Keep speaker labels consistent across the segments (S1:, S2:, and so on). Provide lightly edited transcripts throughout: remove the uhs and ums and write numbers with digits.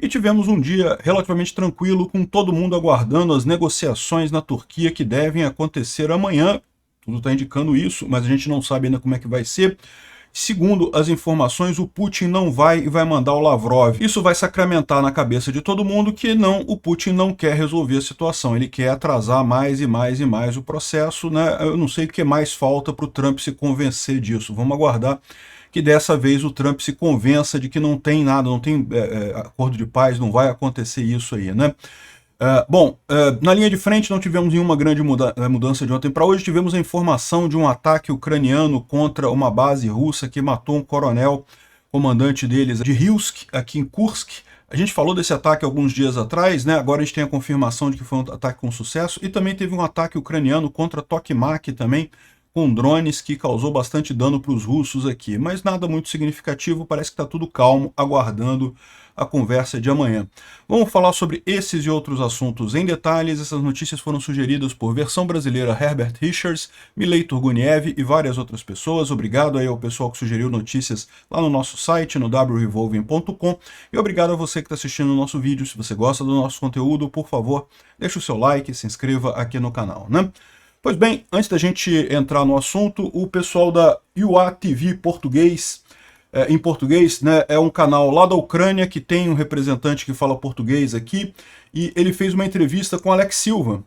S1: E tivemos um dia relativamente tranquilo, com todo mundo aguardando as negociações na Turquia que devem acontecer amanhã. Tudo está indicando isso, mas a gente não sabe ainda como é que vai ser. Segundo as informações, o Putin não vai e vai mandar o Lavrov. Isso vai sacramentar na cabeça de todo mundo que não, o Putin não quer resolver a situação. Ele quer atrasar mais e mais e mais o processo, né? Eu não sei o que mais falta para o Trump se convencer disso. Vamos aguardar que dessa vez o Trump se convença de que não tem nada, não tem acordo de paz, não vai acontecer isso aí, né? Na linha de frente não tivemos nenhuma grande mudança de ontem para hoje. Tivemos a informação de um ataque ucraniano contra uma base russa que matou um coronel, comandante deles, de Hilsk, aqui em Kursk. A gente falou desse ataque alguns dias atrás, né? Agora a gente tem a confirmação de que foi um ataque com sucesso. E também teve um ataque ucraniano contra Tokmak também, com drones, que causou bastante dano para os russos aqui. Mas nada muito significativo, parece que está tudo calmo, aguardando a conversa de amanhã. Vamos falar sobre esses e outros assuntos em detalhes. Essas notícias foram sugeridas por Versão Brasileira Herbert Richards, Milei Turguniev e várias outras pessoas. Obrigado aí ao pessoal que sugeriu notícias lá no nosso site, no wrevolving.com. E obrigado a você que está assistindo o nosso vídeo. Se você gosta do nosso conteúdo, por favor, deixe o seu like, se inscreva aqui no canal, né? Pois bem, antes da gente entrar no assunto, o pessoal da UA TV Português, em português, né, é um canal lá da Ucrânia que tem um representante que fala português aqui, e ele fez uma entrevista com o Alex Silva.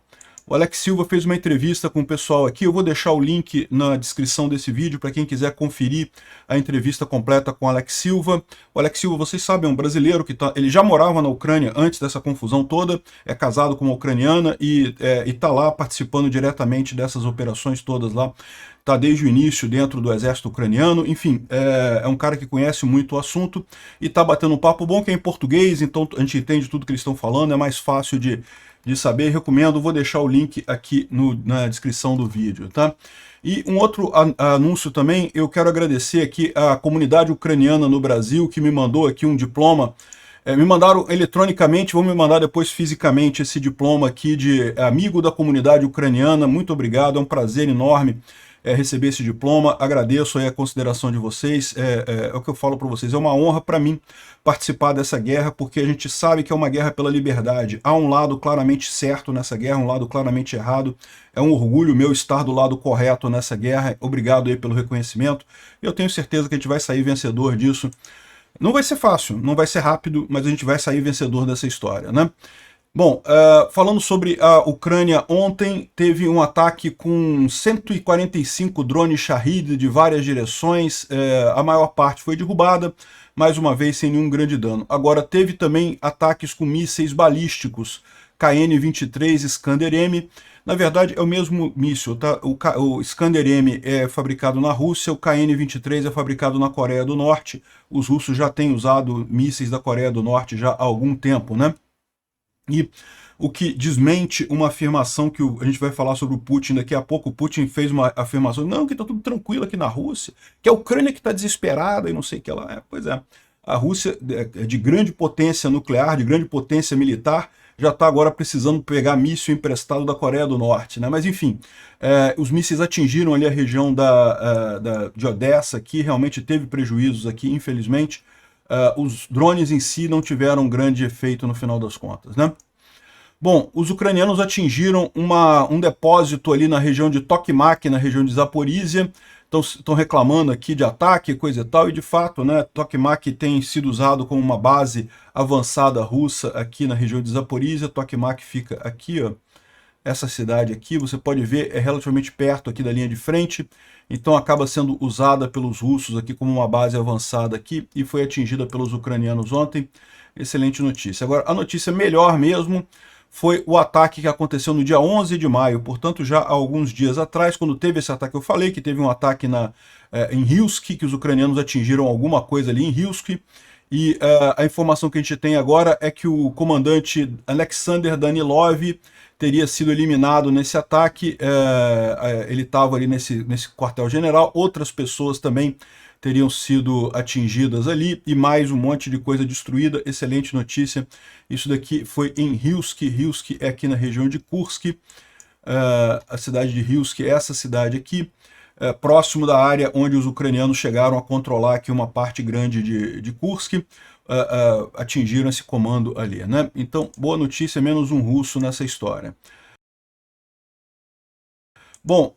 S1: O Alex Silva fez uma entrevista com o pessoal aqui, eu vou deixar o link na descrição desse vídeo para quem quiser conferir a entrevista completa com o Alex Silva. O Alex Silva, vocês sabem, é um brasileiro que ele já morava na Ucrânia antes dessa confusão toda, é casado com uma ucraniana e está lá participando diretamente dessas operações todas lá. Está desde o início dentro do exército ucraniano, enfim, é um cara que conhece muito o assunto e está batendo um papo bom, que é em português, então a gente entende tudo que eles estão falando, é mais fácil de saber. Recomendo, vou deixar o link aqui na descrição do vídeo, tá? E um outro anúncio também, eu quero agradecer aqui a comunidade ucraniana no Brasil, que me mandou aqui um diploma. Me mandaram eletronicamente, vão me mandar depois fisicamente esse diploma aqui de amigo da comunidade ucraniana. Muito obrigado, é um prazer enorme receber esse diploma. Agradeço aí a consideração de vocês. É o que eu falo para vocês, é uma honra para mim participar dessa guerra, porque a gente sabe que é uma guerra pela liberdade. Há um lado claramente certo nessa guerra, um lado claramente errado. É um orgulho meu estar do lado correto nessa guerra. Obrigado aí pelo reconhecimento. Eu tenho certeza que a gente vai sair vencedor disso. Não vai ser fácil, não vai ser rápido, mas a gente vai sair vencedor dessa história, né? Bom, falando sobre a Ucrânia, ontem teve um ataque com 145 drones Shahed de várias direções, a maior parte foi derrubada, mais uma vez sem nenhum grande dano. Agora teve também ataques com mísseis balísticos, KN-23 Iskander-M, na verdade é o mesmo míssil, tá? O Iskander-M é fabricado na Rússia, o KN-23 é fabricado na Coreia do Norte, os russos já têm usado mísseis da Coreia do Norte já há algum tempo, né? E o que desmente uma afirmação que a gente vai falar sobre o Putin daqui a pouco. O Putin fez uma afirmação, não, que está tudo tranquilo aqui na Rússia, que a Ucrânia que está desesperada e não sei o que lá. Pois é, a Rússia é de grande potência nuclear, de grande potência militar, já está agora precisando pegar míssil emprestado da Coreia do Norte, né? Mas enfim, os mísseis atingiram ali a região de Odessa, que realmente teve prejuízos aqui, infelizmente. Os drones em si não tiveram grande efeito no final das contas, né? Bom, os ucranianos atingiram um depósito ali na região de Tokmak, na região de Zaporizhia. Estão reclamando aqui de ataque, coisa e tal, e de fato, né, Tokmak tem sido usado como uma base avançada russa aqui na região de Zaporizhia. Tokmak fica aqui, ó. Essa cidade aqui, você pode ver, é relativamente perto aqui da linha de frente, então acaba sendo usada pelos russos aqui como uma base avançada aqui, e foi atingida pelos ucranianos ontem. Excelente notícia. Agora, a notícia melhor mesmo foi o ataque que aconteceu no dia 11 de maio, portanto já há alguns dias atrás, quando teve esse ataque. Eu falei que teve um ataque em Hilsk, que os ucranianos atingiram alguma coisa ali em Hilsk, e a informação que a gente tem agora é que o comandante Alexander Danilov teria sido eliminado nesse ataque. Ele estava ali nesse quartel-general, outras pessoas também teriam sido atingidas ali, e mais um monte de coisa destruída. Excelente notícia. Isso daqui foi em Hilsk. Hilsk é aqui na região de Kursk. A cidade de Hilsk é essa cidade aqui, próximo da área onde os ucranianos chegaram a controlar aqui uma parte grande de Kursk. atingiram esse comando ali, né? Então, boa notícia, menos um russo nessa história. Bom,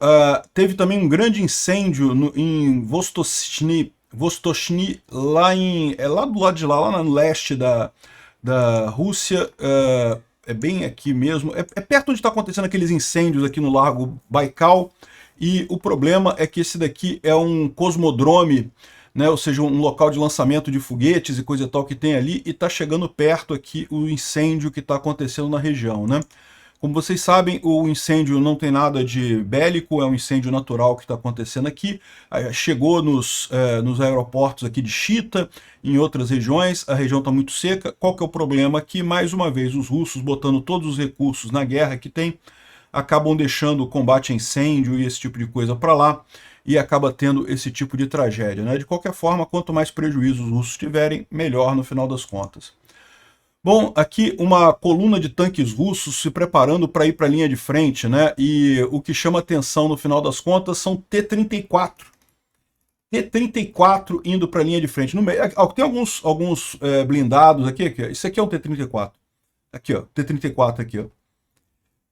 S1: teve também um grande incêndio em Vostochny, lá do lado de lá no leste da Rússia, é bem aqui mesmo, é perto onde está acontecendo aqueles incêndios aqui no Lago Baikal, e o problema é que esse daqui é um cosmodrome, né, ou seja, um local de lançamento de foguetes e coisa e tal que tem ali, e está chegando perto aqui o incêndio que está acontecendo na região, né? Como vocês sabem, o incêndio não tem nada de bélico, é um incêndio natural que está acontecendo aqui. Chegou nos aeroportos aqui de Chita, em outras regiões, a região está muito seca. Qual que é o problema? Que, mais uma vez, os russos, botando todos os recursos na guerra que tem, acabam deixando o combate a incêndio e esse tipo de coisa para lá, e acaba tendo esse tipo de tragédia, né? De qualquer forma, quanto mais prejuízo os russos tiverem, melhor no final das contas. Bom, aqui uma coluna de tanques russos se preparando para ir para a linha de frente, né? E o que chama atenção no final das contas são T-34. T-34 indo para a linha de frente. No meio, tem alguns blindados aqui. Isso aqui é um T-34. Aqui, ó, T-34 aqui, ó.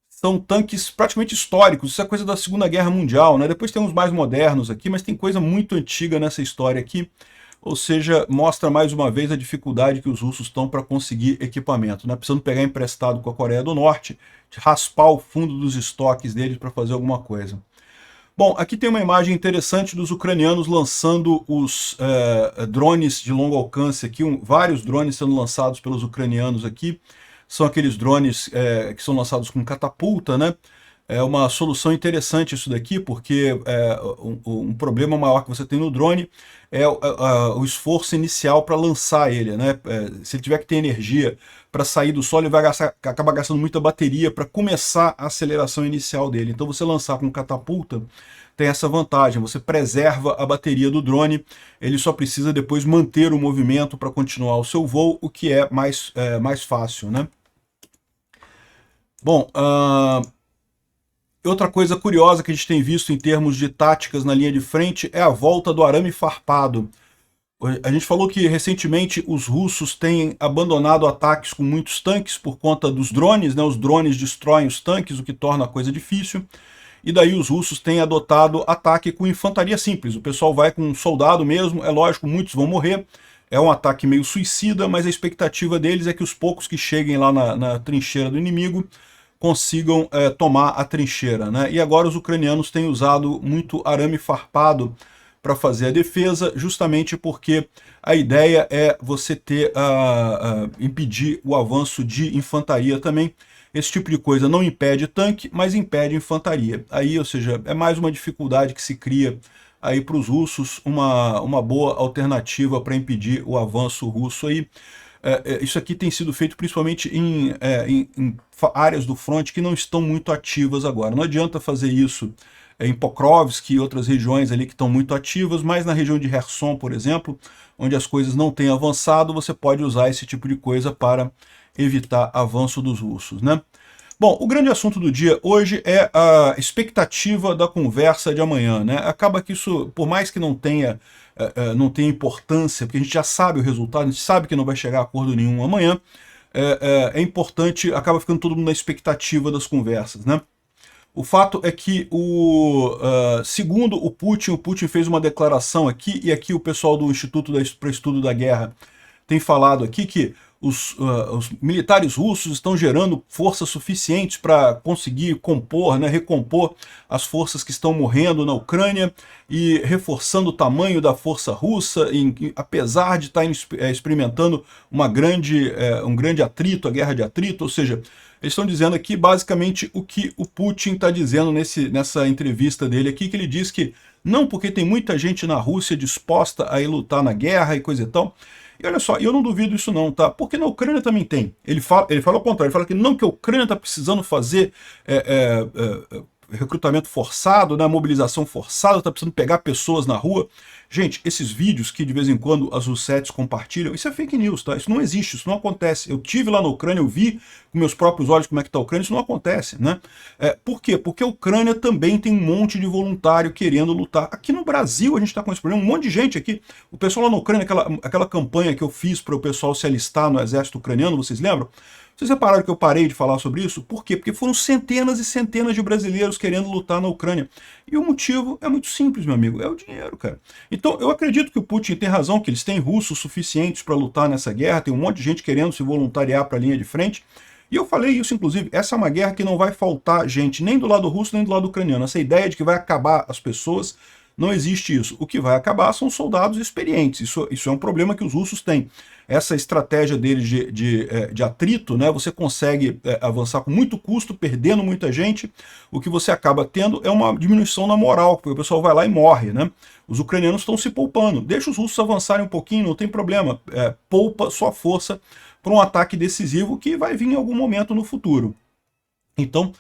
S1: São tanques praticamente históricos, isso é coisa da Segunda Guerra Mundial, né? Depois tem uns mais modernos aqui, mas tem coisa muito antiga nessa história aqui. Ou seja, mostra mais uma vez a dificuldade que os russos estão para conseguir equipamento, né? Precisando pegar emprestado com a Coreia do Norte, raspar o fundo dos estoques deles para fazer alguma coisa. Bom, aqui tem uma imagem interessante dos ucranianos lançando os drones de longo alcance aqui, vários drones sendo lançados pelos ucranianos aqui. São aqueles drones que são lançados com catapulta, né? É uma solução interessante isso daqui, porque um problema maior que você tem no drone é o esforço inicial para lançar ele, né? Se ele tiver que ter energia para sair do solo, ele vai acabar gastando muita bateria para começar a aceleração inicial dele. Então você lançar com catapulta tem essa vantagem, você preserva a bateria do drone, ele só precisa depois manter o movimento para continuar o seu voo, o que é mais fácil, né? Bom, outra coisa curiosa que a gente tem visto em termos de táticas na linha de frente é a volta do arame farpado. A gente falou que recentemente os russos têm abandonado ataques com muitos tanques por conta dos drones, né? Os drones destroem os tanques, o que torna a coisa difícil. E daí os russos têm adotado ataque com infantaria simples. O pessoal vai com um soldado mesmo, é lógico, muitos vão morrer. É um ataque meio suicida, mas a expectativa deles é que os poucos que cheguem lá na trincheira do inimigo consigam tomar a trincheira, né? E agora os ucranianos têm usado muito arame farpado para fazer a defesa, justamente porque a ideia é você impedir o avanço de infantaria também. Esse tipo de coisa não impede tanque, mas impede infantaria. Aí, ou seja, é mais uma dificuldade que se cria aí para os russos, uma boa alternativa para impedir o avanço russo aí. Isso aqui tem sido feito principalmente em áreas do fronte que não estão muito ativas agora. Não adianta fazer isso em Pokrovsk e outras regiões ali que estão muito ativas, mas na região de Kherson, por exemplo, onde as coisas não têm avançado, você pode usar esse tipo de coisa para evitar avanço dos russos, né? Bom, o grande assunto do dia hoje é a expectativa da conversa de amanhã, né? Acaba que isso, por mais que não tenha importância, porque a gente já sabe o resultado, a gente sabe que não vai chegar a acordo nenhum amanhã, é importante, acaba ficando todo mundo na expectativa das conversas, né? O fato é que, segundo o Putin fez uma declaração aqui, e aqui o pessoal do Instituto para Estudo da Guerra tem falado aqui que os militares russos estão gerando forças suficientes para conseguir compor, né, recompor as forças que estão morrendo na Ucrânia e reforçando o tamanho da força russa, apesar de estar experimentando um grande atrito, a guerra de atrito, ou seja, eles estão dizendo aqui basicamente o que o Putin está dizendo nessa entrevista dele aqui, que ele diz que não, porque tem muita gente na Rússia disposta a ir lutar na guerra e coisa e tal. E olha só, eu não duvido isso não, tá? Porque na Ucrânia também tem. Ele fala ao contrário, ele fala que não, que a Ucrânia está precisando fazer recrutamento forçado, né, mobilização forçada, está precisando pegar pessoas na rua. Gente, esses vídeos que de vez em quando as Russettes compartilham, isso é fake news, tá? Isso não existe, isso não acontece. Eu tive lá na Ucrânia, eu vi com meus próprios olhos como é que está a Ucrânia, isso não acontece, né? Por quê? Porque a Ucrânia também tem um monte de voluntário querendo lutar. Aqui no Brasil a gente está com esse problema, um monte de gente aqui. O pessoal lá na Ucrânia, aquela campanha que eu fiz para o pessoal se alistar no exército ucraniano, vocês lembram? Vocês repararam que eu parei de falar sobre isso? Por quê? Porque foram centenas e centenas de brasileiros querendo lutar na Ucrânia. E o motivo é muito simples, meu amigo, é o dinheiro, cara. Então, eu acredito que o Putin tem razão, que eles têm russos suficientes para lutar nessa guerra, tem um monte de gente querendo se voluntariar para a linha de frente. E eu falei isso, inclusive, essa é uma guerra que não vai faltar gente nem do lado russo nem do lado ucraniano. Essa ideia de que vai acabar as pessoas, não existe isso. O que vai acabar são soldados experientes. Isso é um problema que os russos têm. Essa estratégia deles de atrito, né, você consegue avançar com muito custo, perdendo muita gente. O que você acaba tendo é uma diminuição na moral, porque o pessoal vai lá e morre, né? Os ucranianos estão se poupando. Deixa os russos avançarem um pouquinho, não tem problema. Poupa sua força para um ataque decisivo que vai vir em algum momento no futuro. Então,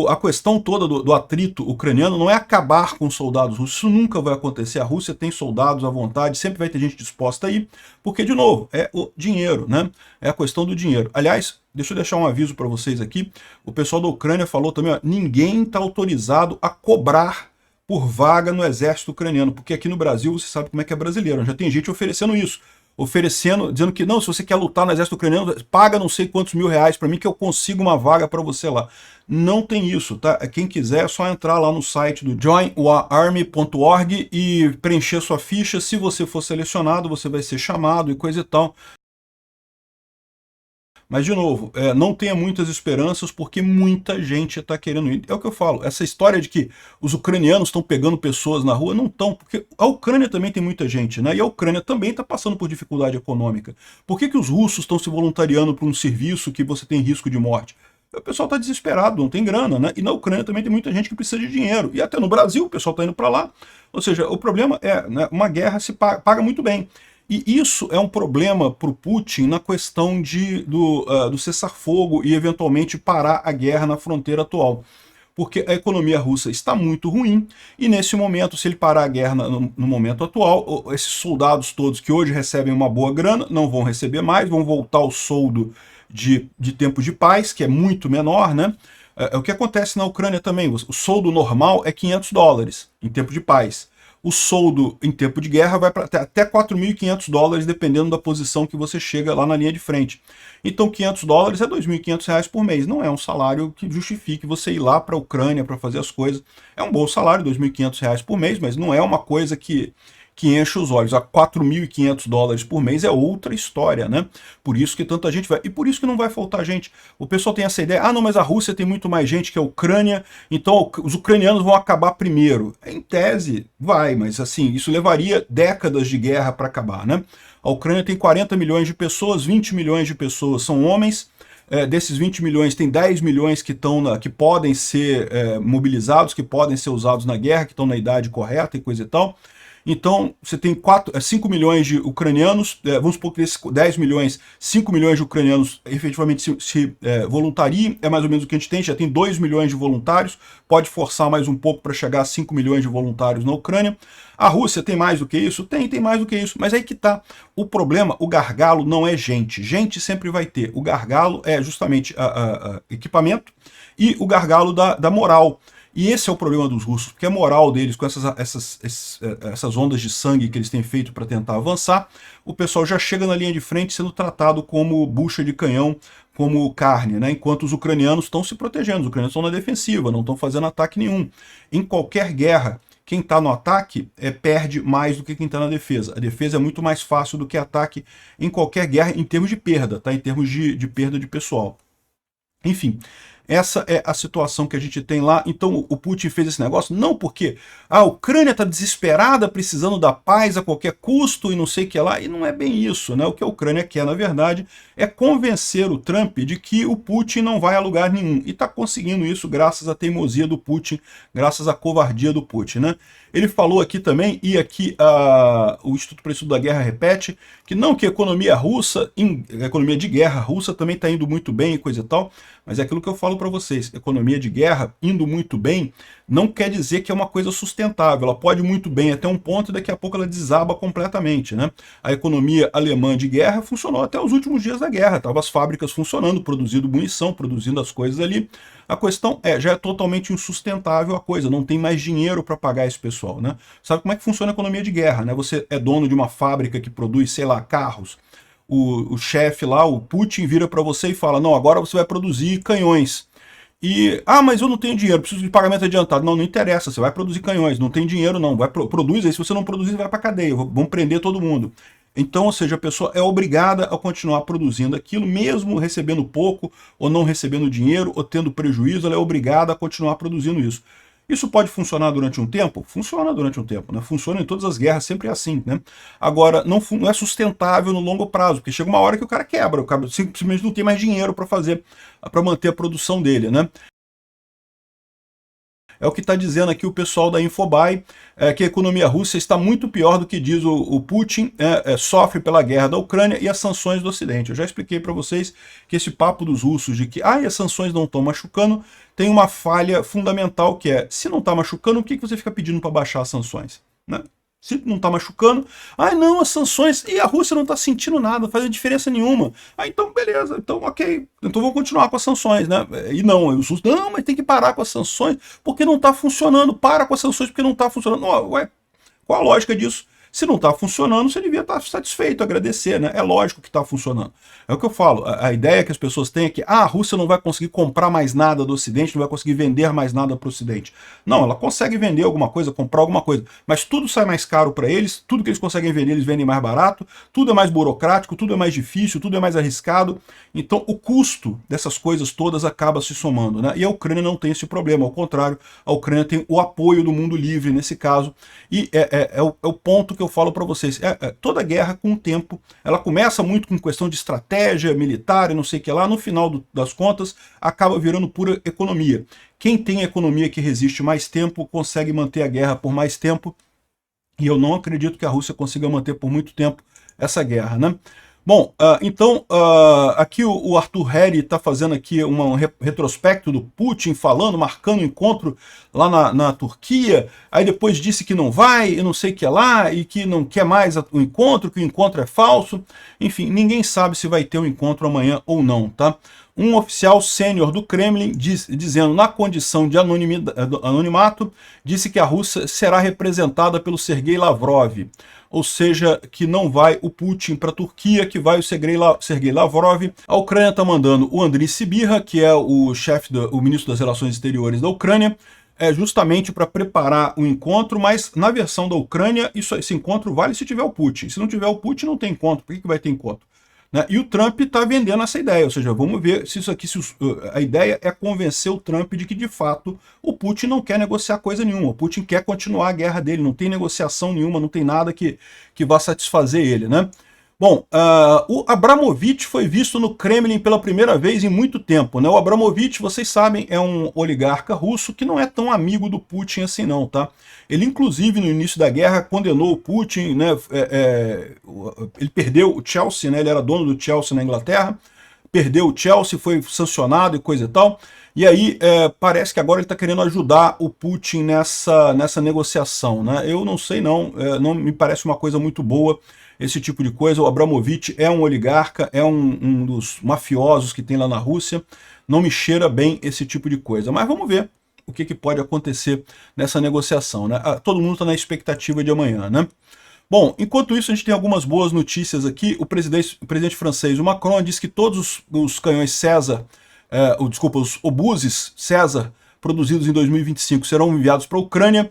S1: a questão toda do atrito ucraniano não é acabar com os soldados russos, isso nunca vai acontecer. A Rússia tem soldados à vontade, sempre vai ter gente disposta a ir, porque, de novo, é o dinheiro, né? É a questão do dinheiro. Aliás, deixa eu deixar um aviso para vocês aqui, o pessoal da Ucrânia falou também, ó, ninguém está autorizado a cobrar por vaga no exército ucraniano, porque aqui no Brasil você sabe como é que é brasileiro, já tem gente oferecendo isso. Dizendo que não, se você quer lutar no exército ucraniano, paga não sei quantos mil reais para mim que eu consigo uma vaga para você lá. Não tem isso, tá? Quem quiser é só entrar lá no site do joinwararmy.org e preencher sua ficha. Se você for selecionado, você vai ser chamado e coisa e tal. Mas, de novo, não tenha muitas esperanças, porque muita gente está querendo ir. É o que eu falo, essa história de que os ucranianos estão pegando pessoas na rua, não estão, porque a Ucrânia também tem muita gente, né? E a Ucrânia também está passando por dificuldade econômica. Por que os russos estão se voluntariando para um serviço que você tem risco de morte? O pessoal está desesperado, não tem grana, né? E na Ucrânia também tem muita gente que precisa de dinheiro. E até no Brasil o pessoal está indo para lá. Ou seja, o problema é, né, uma guerra se paga muito bem. E isso é um problema para o Putin na questão do cessar-fogo e eventualmente parar a guerra na fronteira atual. Porque a economia russa está muito ruim e nesse momento, se ele parar a guerra no momento atual, esses soldados todos que hoje recebem uma boa grana não vão receber mais, vão voltar ao soldo de tempo de paz, que é muito menor, né? É o que acontece na Ucrânia também. O soldo normal é $500 em tempo de paz. O soldo em tempo de guerra vai para até $4.500, dependendo da posição que você chega lá na linha de frente. Então $500 é R$2.500 por mês. Não é um salário que justifique você ir lá para a Ucrânia para fazer as coisas. É um bom salário, R$2.500 por mês, mas não é uma coisa que enche os olhos. A $4.500 por mês é outra história, né? Por isso que tanta gente vai. E por isso que não vai faltar gente. O pessoal tem essa ideia, não, mas a Rússia tem muito mais gente que a Ucrânia, então os ucranianos vão acabar primeiro. Em tese, vai, mas assim, isso levaria décadas de guerra para acabar, né? A Ucrânia tem 40 milhões de pessoas, 20 milhões de pessoas são homens. Desses 20 milhões, tem 10 milhões que podem ser mobilizados, que podem ser usados na guerra, que estão na idade correta e coisa e tal. Então, você tem 5 milhões de ucranianos, vamos supor que desses 10 milhões, 5 milhões de ucranianos efetivamente se voluntariem, é mais ou menos o que a gente tem, já tem 2 milhões de voluntários, pode forçar mais um pouco para chegar a 5 milhões de voluntários na Ucrânia. A Rússia tem mais do que isso? Tem mais do que isso, mas aí que tá. O problema, o gargalo não é gente, gente sempre vai ter. O gargalo é justamente equipamento e o gargalo da moral. E esse é o problema dos russos, porque a moral deles, com essas ondas de sangue que eles têm feito para tentar avançar, o pessoal já chega na linha de frente sendo tratado como bucha de canhão, como carne, né? Enquanto os ucranianos estão se protegendo, os ucranianos estão na defensiva, não estão fazendo ataque nenhum. Em qualquer guerra, quem está no ataque perde mais do que quem está na defesa. A defesa é muito mais fácil do que ataque em qualquer guerra em termos de perda, tá? Em termos de perda de pessoal. Enfim, essa é a situação que a gente tem lá. Então o Putin fez esse negócio não porque a Ucrânia está desesperada, precisando da paz a qualquer custo e não sei o que lá, e não é bem isso, né? O que a Ucrânia quer, na verdade, é convencer o Trump de que o Putin não vai a lugar nenhum. E está conseguindo isso graças à teimosia do Putin, graças à covardia do Putin, né? Ele falou aqui também, e aqui o Instituto para o Estudo da Guerra repete, que a economia russa, a economia de guerra russa também está indo muito bem e coisa e tal, Mas é aquilo que eu falo para vocês, economia de guerra indo muito bem, não quer dizer que é uma coisa sustentável, ela pode ir muito bem até um ponto e daqui a pouco ela desaba completamente, né? A economia alemã de guerra funcionou até os últimos dias da guerra, estavam as fábricas funcionando, produzindo munição, produzindo as coisas ali. A questão já é totalmente insustentável a coisa, não tem mais dinheiro para pagar esse pessoal, né? Sabe como é que funciona a economia de guerra, né? Você é dono de uma fábrica que produz, sei lá, carros, o chefe lá, o Putin, vira para você e fala, não, agora você vai produzir canhões. E, mas eu não tenho dinheiro, preciso de pagamento adiantado. Não, não interessa, você vai produzir canhões, não tem dinheiro não, produz aí, se você não produzir, vai para cadeia, vão prender todo mundo. Então, ou seja, a pessoa é obrigada a continuar produzindo aquilo, mesmo recebendo pouco, ou não recebendo dinheiro, ou tendo prejuízo, ela é obrigada a continuar produzindo isso. Isso pode funcionar durante um tempo? Funciona durante um tempo, né? Funciona em todas as guerras, sempre é assim, né? Agora, não é sustentável no longo prazo, porque chega uma hora que o cara quebra, o cara simplesmente não tem mais dinheiro para fazer, para manter a produção dele, né? É o que está dizendo aqui o pessoal da Infobae, que a economia russa está muito pior do que diz o Putin, sofre pela guerra da Ucrânia e as sanções do Ocidente. Eu já expliquei para vocês que esse papo dos russos de que as sanções não estão machucando, tem uma falha fundamental que é, se não está machucando, o que você fica pedindo para baixar as sanções? Né? Se não está machucando, não, as sanções, e a Rússia não está sentindo nada, não faz diferença nenhuma. Então beleza, então ok, então vamos continuar com as sanções, né? E não, os russos, não, mas tem que parar com as sanções, porque não está funcionando, para com as sanções porque não está funcionando. Ué, qual a lógica disso? Se não está funcionando, você devia estar satisfeito, agradecer, né? É lógico que está funcionando. É o que eu falo, a ideia que as pessoas têm é que a Rússia não vai conseguir comprar mais nada do Ocidente, não vai conseguir vender mais nada para o Ocidente. Não, ela consegue vender alguma coisa, comprar alguma coisa, mas tudo sai mais caro para eles, tudo que eles conseguem vender, eles vendem mais barato, tudo é mais burocrático, tudo é mais difícil, tudo é mais arriscado. Então o custo dessas coisas todas acaba se somando, né? E a Ucrânia não tem esse problema, ao contrário, a Ucrânia tem o apoio do mundo livre nesse caso, e é o ponto que eu falo para vocês. Toda guerra, com o tempo, ela começa muito com questão de estratégia militar e não sei o que lá, no final das contas, acaba virando pura economia. Quem tem economia que resiste mais tempo, consegue manter a guerra por mais tempo, e eu não acredito que a Rússia consiga manter por muito tempo essa guerra, né? Bom, então, aqui o Arthur Harry está fazendo aqui um retrospecto do Putin, falando, marcando o encontro lá na Turquia, aí depois disse que não vai, e não sei o que lá, e que não quer mais o encontro, que o encontro é falso. Enfim, ninguém sabe se vai ter um encontro amanhã ou não, tá? Um oficial sênior do Kremlin, dizendo, na condição de anonimato, disse que a Rússia será representada pelo Sergei Lavrov, ou seja, que não vai o Putin para a Turquia, que vai o Sergei Lavrov. A Ucrânia está mandando o Andriy Sybiha, que é o o ministro das Relações Exteriores da Ucrânia, justamente para preparar o encontro, mas na versão da Ucrânia, esse encontro vale se tiver o Putin. Se não tiver o Putin, não tem encontro. Por que vai ter encontro? Né? E o Trump está vendendo essa ideia, ou seja, vamos ver se isso aqui, a ideia é convencer o Trump de que, de fato, o Putin não quer negociar coisa nenhuma, o Putin quer continuar a guerra dele, não tem negociação nenhuma, não tem nada que vá satisfazer ele, né? Bom, o Abramovich foi visto no Kremlin pela primeira vez em muito tempo, né? O Abramovich, vocês sabem, é um oligarca russo que não é tão amigo do Putin assim não, tá? Ele, inclusive, no início da guerra, condenou o Putin, né? Ele perdeu o Chelsea, né? Ele era dono do Chelsea na Inglaterra, perdeu o Chelsea, foi sancionado e coisa e tal, e aí parece que agora ele está querendo ajudar o Putin nessa negociação, né? Eu não sei não, não me parece uma coisa muito boa esse tipo de coisa. O Abramovich é um oligarca, é um dos mafiosos que tem lá na Rússia, não me cheira bem esse tipo de coisa, mas vamos ver o que pode acontecer nessa negociação, né? Todo mundo está na expectativa de amanhã, né? Bom, enquanto isso a gente tem algumas boas notícias aqui. O presidente francês, o Macron, disse que todos os canhões César, os obuses César, produzidos em 2025, serão enviados para a Ucrânia.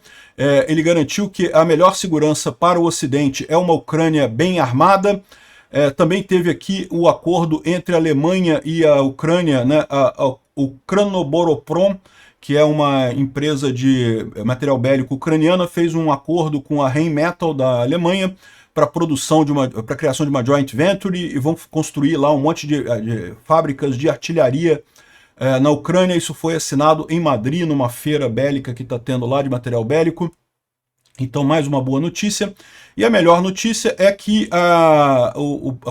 S1: Ele garantiu que a melhor segurança para o Ocidente é uma Ucrânia bem armada. Também teve aqui o acordo entre a Alemanha e a Ucrânia, né, o Kranoboroprom, que é uma empresa de material bélico ucraniana, fez um acordo com a Rheinmetall da Alemanha para a criação de uma joint venture, e vão construir lá um monte de fábricas de artilharia na Ucrânia. Isso foi assinado em Madrid, numa feira bélica que está tendo lá de material bélico. Então, mais uma boa notícia. E a melhor notícia é que a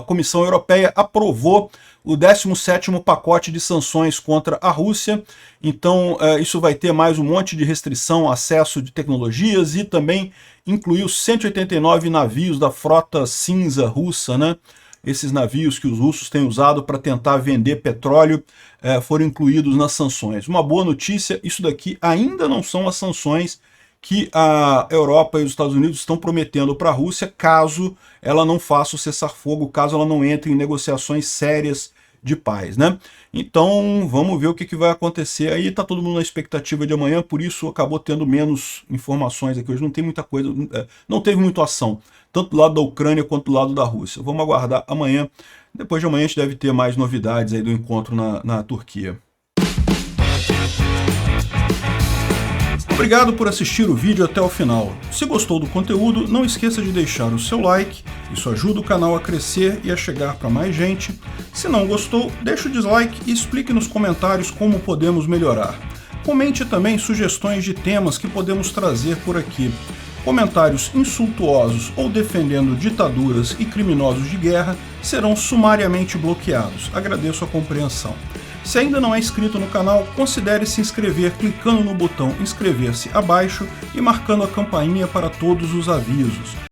S1: Comissão Europeia aprovou o 17º pacote de sanções contra a Rússia. Então isso vai ter mais um monte de restrição, acesso de tecnologias, e também incluiu 189 navios da frota cinza russa, né? Esses navios que os russos têm usado para tentar vender petróleo foram incluídos nas sanções. Uma boa notícia, isso daqui ainda não são as sanções que a Europa e os Estados Unidos estão prometendo para a Rússia, caso ela não faça o cessar-fogo, caso ela não entre em negociações sérias de paz, né? Então vamos ver o que vai acontecer aí. Tá todo mundo na expectativa de amanhã, por isso acabou tendo menos informações aqui hoje, não tem muita coisa, não teve muita ação, tanto do lado da Ucrânia quanto do lado da Rússia. Vamos aguardar amanhã. Depois de amanhã a gente deve ter mais novidades aí do encontro na Turquia. Obrigado por assistir o vídeo até o final. Se gostou do conteúdo, não esqueça de deixar o seu like, isso ajuda o canal a crescer e a chegar para mais gente. Se não gostou, deixe o dislike e explique nos comentários como podemos melhorar. Comente também sugestões de temas que podemos trazer por aqui. Comentários insultuosos ou defendendo ditaduras e criminosos de guerra serão sumariamente bloqueados. Agradeço a compreensão. Se ainda não é inscrito no canal, considere se inscrever clicando no botão inscrever-se abaixo e marcando a campainha para todos os avisos.